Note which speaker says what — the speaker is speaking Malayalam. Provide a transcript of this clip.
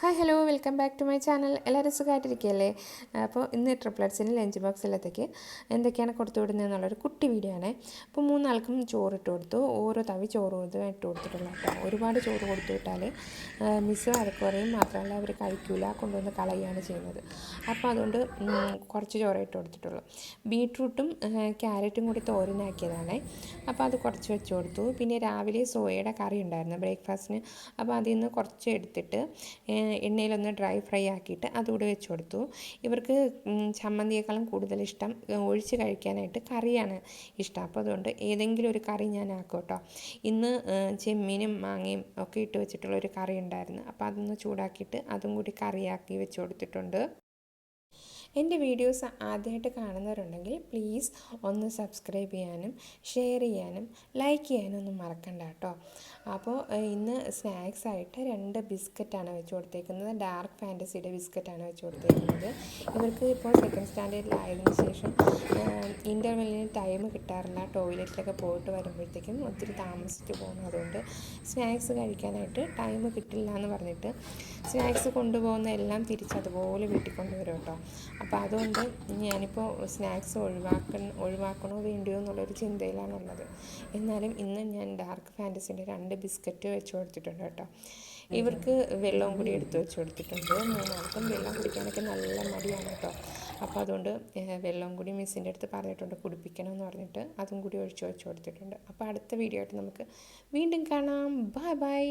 Speaker 1: Hi hello welcome back to my channel. എല്ലാവരും സുഖമായിട്ടിരിക്കുകയല്ലേ? അപ്പോൾ ഇന്ന് ട്രിപ്ലറ്റ്സിന് ലഞ്ച് ബോക്സിലത്തേക്ക് എന്തൊക്കെയാണ് കൊടുത്തു വിടുന്നതെന്നുള്ളൊരു കുട്ടി വീഡിയോ ആണ്. അപ്പോൾ മൂന്നാൾക്കും ചോറ് ഇട്ട് കൊടുത്തു. ഓരോ തവി ചോറ് ഇട്ട് കൊടുത്തിട്ടുള്ള കേട്ടോ. ഒരുപാട് ചോറ് കൊടുത്തു വിട്ടാൽ മിസ്സ് വഴക്ക് പറയും, മാത്രമല്ല അവർ കഴിക്കില്ല, കൊണ്ടുവന്ന് കളയുകയാണ് ചെയ്യുന്നത്. അപ്പോൾ അതുകൊണ്ട് കുറച്ച് ചോറ് ഇട്ട് കൊടുത്തിട്ടുള്ളൂ. ബീട്രൂട്ടും ക്യാരറ്റും കൂടി തോരനാക്കിയതാണ്. അപ്പോൾ അത് കുറച്ച് വെച്ച് കൊടുത്തു. പിന്നെ രാവിലെ സോയയുടെ കറി ഉണ്ടായിരുന്നു ബ്രേക്ക്ഫാസ്റ്റിന്. അപ്പോൾ അതിൽ നിന്ന് കുറച്ച് എടുത്തിട്ട് എണ്ണയിലൊന്ന് ഡ്രൈ ഫ്രൈ ആക്കിയിട്ട് അതുകൂടെ വെച്ച് കൊടുത്തു. ഇവർക്ക് ചമ്മന്തിയേക്കാളും കൂടുതൽ ഇഷ്ടം ഒഴിച്ച് കഴിക്കാനായിട്ട് കറിയാണ് ഇഷ്ടം. അപ്പോൾ അതുകൊണ്ട് ഏതെങ്കിലും ഒരു കറി ഞാൻ ആക്കും കേട്ടോ. ഇന്ന് ചെമ്മീനും മാങ്ങയും ഒക്കെ ഇട്ട് വെച്ചിട്ടുള്ളൊരു കറി ഉണ്ടായിരുന്നു. അപ്പോൾ അതൊന്ന് ചൂടാക്കിയിട്ട് അതും കൂടി കറിയാക്കി വെച്ച് കൊടുത്തിട്ടുണ്ട്. എൻ്റെ വീഡിയോസ് ആദ്യമായിട്ട് കാണുന്നവരുണ്ടെങ്കിൽ പ്ലീസ് ഒന്ന് സബ്സ്ക്രൈബ് ചെയ്യാനും ഷെയർ ചെയ്യാനും ലൈക്ക് ചെയ്യാനും ഒന്നും മറക്കണ്ട കേട്ടോ. അപ്പോൾ ഇന്ന് സ്നാക്സായിട്ട് 2 ബിസ്ക്കറ്റാണ് വെച്ച് കൊടുത്തേക്കുന്നത്. ഡാർക്ക് ഫാൻറ്റസിയുടെ ബിസ്ക്കറ്റാണ് വെച്ച് കൊടുത്തേക്കുന്നത്. ഇവർക്ക് ഇപ്പോൾ സെക്കൻഡ് സ്റ്റാൻഡേർഡിലായതിനു ശേഷം ഇൻ്റർവെല്ലിന് ടൈം കിട്ടാറില്ല. ടോയ്ലറ്റിലൊക്കെ പോയിട്ട് വരുമ്പോഴത്തേക്കും ഒത്തിരി താമസിച്ച് പോകുന്നു. അതുകൊണ്ട് സ്നാക്സ് കഴിക്കാനായിട്ട് ടൈം കിട്ടില്ല എന്ന് പറഞ്ഞിട്ട് സ്നാക്സ് കൊണ്ടുപോകുന്ന എല്ലാം തിരിച്ചതുപോലെ വീട്ടിൽ കൊണ്ടുവരും കേട്ടോ. അപ്പോൾ അതുകൊണ്ട് ഞാനിപ്പോൾ സ്നാക്സ് ഒഴിവാക്കണോ വേണ്ടിയോ എന്നുള്ളൊരു ചിന്തയിലാണുള്ളത്. എന്നാലും ഇന്ന് ഞാൻ ഡാർക്ക് ഫാൻറ്റസിൻ്റെ 2 ബിസ്ക്കറ്റ് വെച്ച് കൊടുത്തിട്ടുണ്ട് കേട്ടോ. ഇവർക്ക് വെള്ളവും കൂടി എടുത്ത് വെച്ച് കൊടുത്തിട്ടുണ്ട്. മൂന്നാൾക്കും വെള്ളം കുടിക്കാനൊക്കെ നല്ല മടിയാണ് കേട്ടോ. അപ്പോൾ അതുകൊണ്ട് വെള്ളവും കൂടി മിസ്സിൻ്റെ അടുത്ത് പറഞ്ഞിട്ടുണ്ട് കുടിപ്പിക്കണം എന്ന് പറഞ്ഞിട്ട് അതും കൂടി ഒഴിച്ച് വെച്ച് കൊടുത്തിട്ടുണ്ട്. അപ്പോൾ അടുത്ത വീഡിയോ ആയിട്ട് നമുക്ക് വീണ്ടും കാണാം. Bye bye.